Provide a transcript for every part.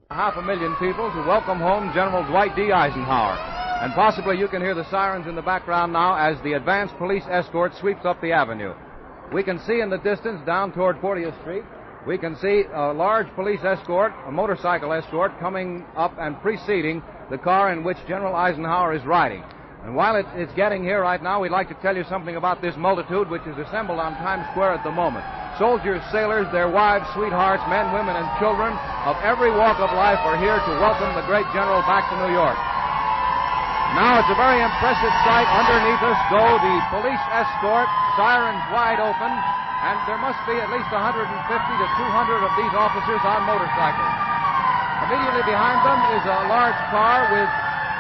500,000 people to welcome home General Dwight D. Eisenhower. And possibly you can hear the sirens in the background now as the advanced police escort sweeps up the avenue. We can see in the distance down toward 40th Street, we can see a large police escort, a motorcycle escort, coming up and preceding the car in which General Eisenhower is riding. And while it's getting here right now, we'd like to tell you something about this multitude which is assembled on Times Square at the moment. Soldiers, sailors, their wives, sweethearts, men, women, and children of every walk of life are here to welcome the great general back to New York. Now it's a very impressive sight. Underneath us go the police escort, sirens wide open, and there must be at least 150 to 200 of these officers on motorcycles. Immediately behind them is a large car with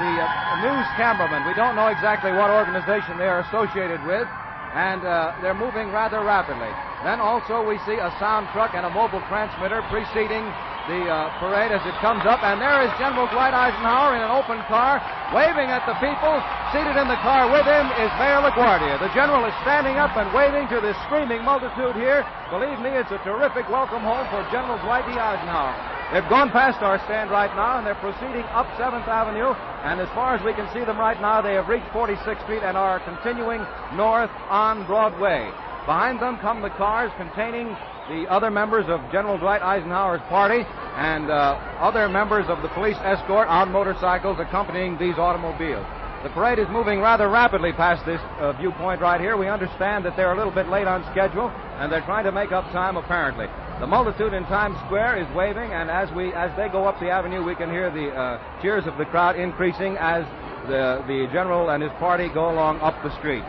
the news cameraman. We don't know exactly what organization they are associated with, and they're moving rather rapidly. Then also we see a sound truck and a mobile transmitter preceding the parade as it comes up, and there is General Dwight Eisenhower in an open car, waving at the people. Seated in the car with him is Mayor LaGuardia. The general is standing up and waving to this screaming multitude here. Believe me, it's a terrific welcome home for General Dwight D. Eisenhower. They've gone past our stand right now, and they're proceeding up 7th Avenue, and as far as we can see them right now, they have reached 46th Street and are continuing north on Broadway. Behind them come the cars containing the other members of General Dwight Eisenhower's party and other members of the police escort on motorcycles accompanying these automobiles. The parade is moving rather rapidly past this viewpoint right here. We understand that they're a little bit late on schedule, and they're trying to make up time, apparently. The multitude in Times Square is waving, and as they go up the avenue, we can hear the cheers of the crowd increasing as the general and his party go along up the street.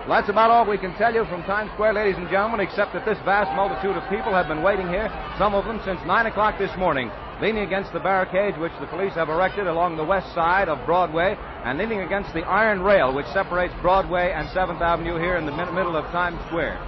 Well, that's about all we can tell you from Times Square, ladies and gentlemen, except that this vast multitude of people have been waiting here, some of them since 9 o'clock this morning, leaning against the barricades which the police have erected along the west side of Broadway, and leaning against the iron rail which separates Broadway and 7th Avenue here in the middle of Times Square.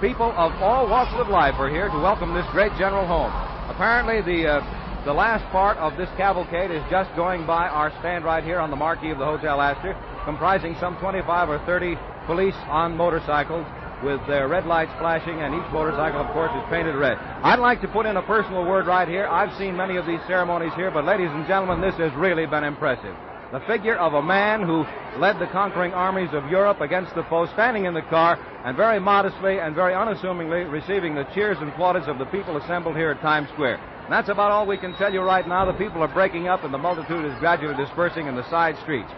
People of all walks of life are here to welcome this great general home. Apparently, the last part of this cavalcade is just going by our stand right here on the marquee of the Hotel Astor, comprising some 25 or 30 police on motorcycles with their red lights flashing, and each motorcycle, of course, is painted red. I'd like to put in a personal word right here. I've seen many of these ceremonies here, but ladies and gentlemen, this has really been impressive. The figure of a man who led the conquering armies of Europe against the foe, standing in the car and very modestly and very unassumingly receiving the cheers and plaudits of the people assembled here at Times Square. And that's about all we can tell you right now. The people are breaking up and the multitude is gradually dispersing in the side streets.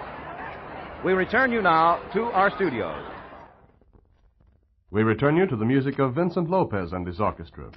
We return you now to our studios. We return you to the music of Vincent Lopez and his orchestra.